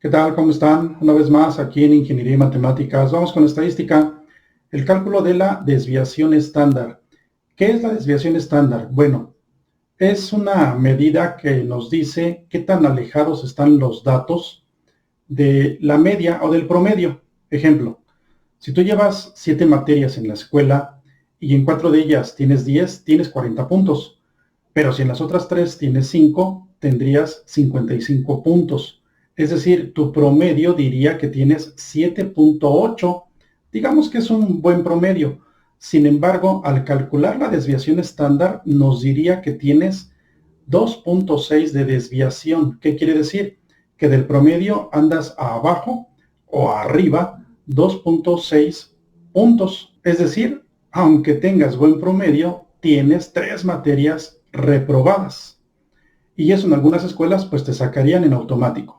¿Qué tal? ¿Cómo están? Una vez más aquí en Ingeniería y Matemáticas. Vamos con estadística. El cálculo de la desviación estándar. ¿Qué es la desviación estándar? Bueno, es una medida que nos dice qué tan alejados están los datos de la media o del promedio. Ejemplo, si tú llevas 7 materias en la escuela y en 4 de ellas tienes 10, tienes 40 puntos. Pero si en las otras 3 tienes 5, tendrías 55 puntos. Es decir, tu promedio diría que tienes 7.8. Digamos que es un buen promedio. Sin embargo, al calcular la desviación estándar, nos diría que tienes 2.6 de desviación. ¿Qué quiere decir? Que del promedio andas abajo o arriba 2.6 puntos. Es decir, aunque tengas buen promedio, tienes 3 materias reprobadas. Y eso en algunas escuelas pues te sacarían en automático.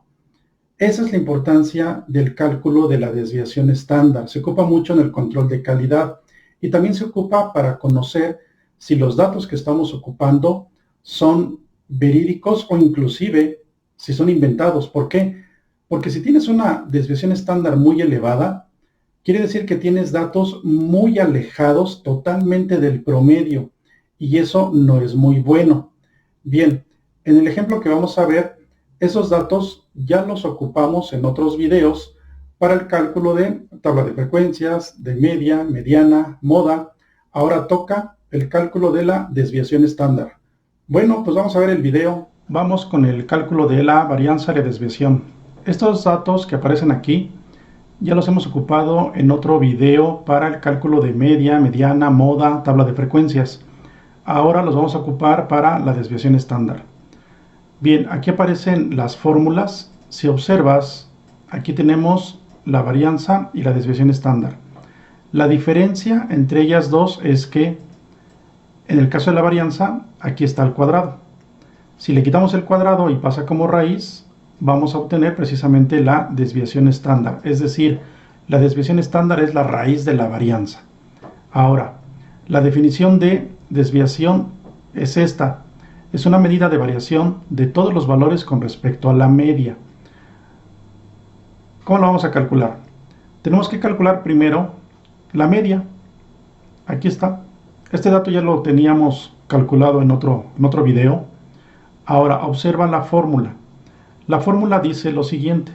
Esa es la importancia del cálculo de la desviación estándar. Se ocupa mucho en el control de calidad y también se ocupa para conocer si los datos que estamos ocupando son verídicos o inclusive si son inventados. ¿Por qué? Porque si tienes una desviación estándar muy elevada, quiere decir que tienes datos muy alejados totalmente del promedio y eso no es muy bueno. Bien, en el ejemplo que vamos a ver, esos datos ya los ocupamos en otros videos para el cálculo de tabla de frecuencias, de media, mediana, moda. Ahora toca el cálculo de la desviación estándar. Bueno, pues vamos a ver el video. Vamos con el cálculo de la varianza de desviación. Estos datos que aparecen aquí ya los hemos ocupado en otro video para el cálculo de media, mediana, moda, tabla de frecuencias. Ahora los vamos a ocupar para la desviación estándar. Bien, aquí aparecen las fórmulas. Si observas, aquí tenemos la varianza y la desviación estándar. La diferencia entre ellas dos es que en el caso de la varianza, aquí está el cuadrado. Si le quitamos el cuadrado y pasa como raíz, vamos a obtener precisamente la desviación estándar. Es decir, la desviación estándar es la raíz de la varianza. Ahora, la definición de desviación es esta. Es una medida de variación de todos los valores con respecto a la media. ¿Cómo lo vamos a calcular? Tenemos que calcular primero la media. Aquí está. Este dato ya lo teníamos calculado en otro video. Ahora, observa la fórmula. La fórmula dice lo siguiente.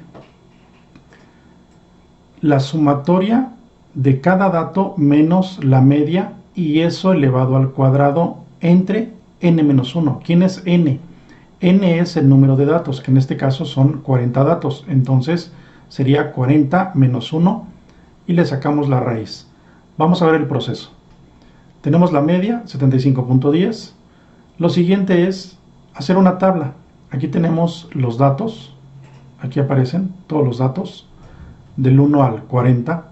La sumatoria de cada dato menos la media y eso elevado al cuadrado entre n-1. ¿Quién es n? N es el número de datos, que en este caso son 40 datos. Entonces sería 40 menos 1 y le sacamos la raíz. Vamos a ver el proceso. Tenemos la media, 75.10. Lo siguiente es hacer una tabla. Aquí tenemos los datos. Aquí aparecen todos los datos del 1 al 40.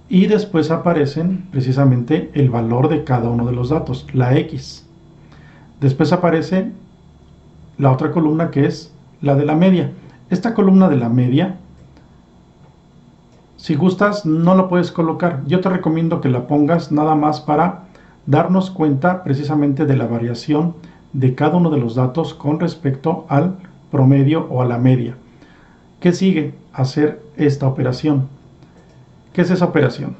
Y después aparecen precisamente el valor de cada uno de los datos, la X. Después aparece la otra columna que es la de la media. Esta columna de la media, si gustas, no la puedes colocar. Yo te recomiendo que la pongas nada más para darnos cuenta precisamente de la variación de cada uno de los datos con respecto al promedio o a la media. ¿Qué sigue? Hacer esta operación. ¿Qué es esa operación?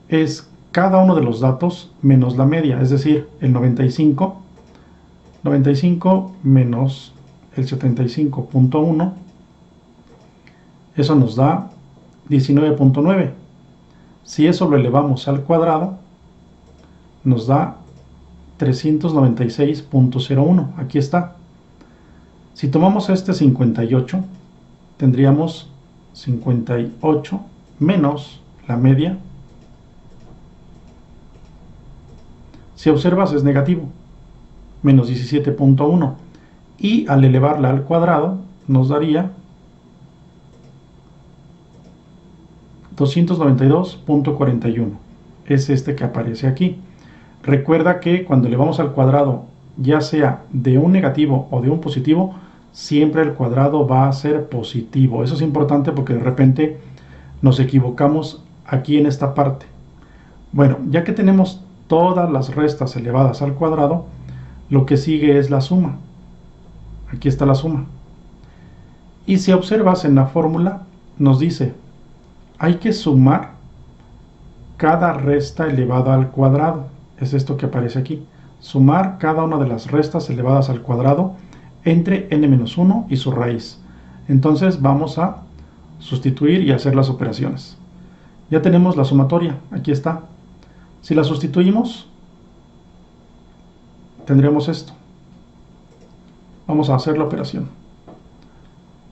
Es cada uno de los datos menos la media, es decir, el 95 menos el 75.1, eso nos da 19.9. Si eso lo elevamos al cuadrado, nos da 396.01. Aquí está. Si tomamos este 58, tendríamos 58 menos la media. Si observas es negativo, menos 17.1. Y al elevarla al cuadrado nos daría 292.41. Es este que aparece aquí. Recuerda que cuando elevamos al cuadrado, ya sea de un negativo o de un positivo, siempre el cuadrado va a ser positivo. Eso es importante porque de repente nos equivocamos aquí en esta parte. Bueno, ya que tenemos todas las restas elevadas al cuadrado, lo que sigue es la suma. Aquí está la suma. Y si observas en la fórmula, nos dice, hay que sumar cada resta elevada al cuadrado. Es esto que aparece aquí. Sumar cada una de las restas elevadas al cuadrado entre n-1 y su raíz. Entonces vamos a sustituir y hacer las operaciones. Ya tenemos la sumatoria, aquí está. Si la sustituimos, tendremos esto. Vamos a hacer la operación.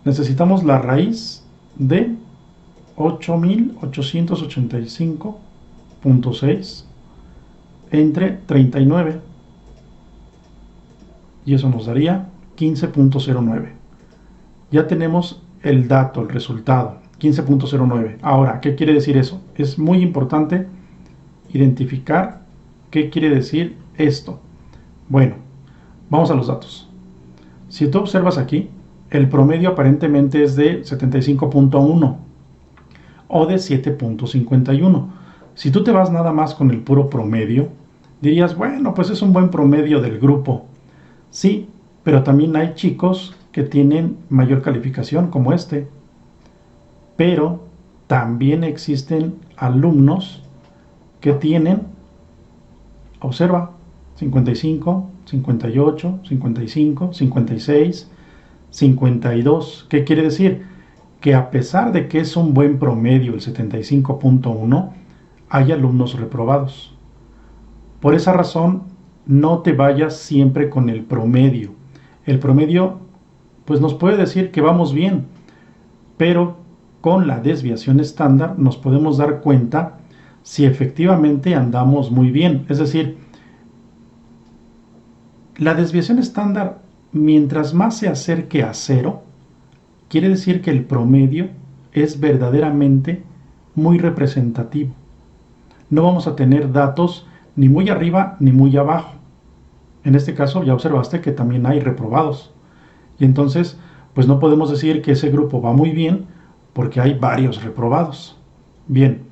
Necesitamos la raíz de 8885.6 entre 39. Y eso nos daría 15.09. Ya tenemos el dato, el resultado, 15.09. Ahora, ¿qué quiere decir eso? Es muy importante identificar qué quiere decir esto. Bueno, vamos a los datos. Si tú observas aquí, el promedio aparentemente es de 75.1 o de 7.51. Si tú te vas nada más con el puro promedio, dirías, bueno, pues es un buen promedio del grupo. Sí, pero también hay chicos que tienen mayor calificación como este. Pero también existen alumnos que tienen, observa, 55, 58, 55, 56, 52. ¿Qué quiere decir? Que a pesar de que es un buen promedio el 75.1, hay alumnos reprobados. Por esa razón, no te vayas siempre con el promedio. El promedio, pues nos puede decir que vamos bien, pero con la desviación estándar nos podemos dar cuenta si efectivamente andamos muy bien. Es decir, la desviación estándar, mientras más se acerque a cero, quiere decir que el promedio es verdaderamente muy representativo. No vamos a tener datos ni muy arriba ni muy abajo. En este caso ya observaste que también hay reprobados. Y entonces, pues no podemos decir que ese grupo va muy bien porque hay varios reprobados. Bien,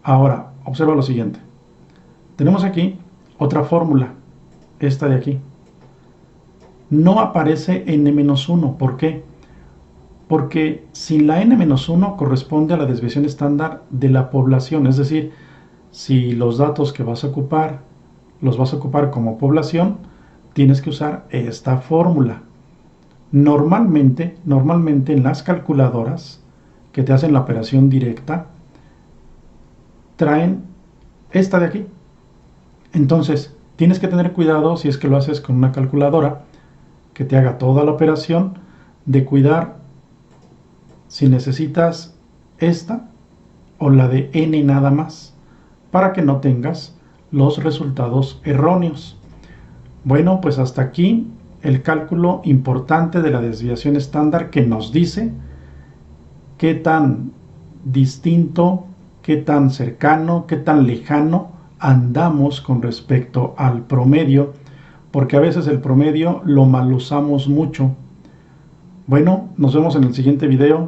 ahora observa lo siguiente. Tenemos aquí otra fórmula, esta de aquí. No aparece n-1. ¿Por qué? Porque si la n-1 corresponde a la desviación estándar de la población, es decir, si los datos que vas a ocupar los vas a ocupar como población, tienes que usar esta fórmula. Normalmente en las calculadoras que te hacen la operación directa, traen esta de aquí. Entonces, tienes que tener cuidado si es que lo haces con una calculadora que te haga toda la operación, de cuidar si necesitas esta o la de n nada más, para que no tengas los resultados erróneos. Bueno, pues hasta aquí el cálculo importante de la desviación estándar, que nos dice qué tan distinto, qué tan cercano, qué tan lejano andamos con respecto al promedio, porque a veces el promedio lo mal usamos mucho. Bueno, nos vemos en el siguiente video.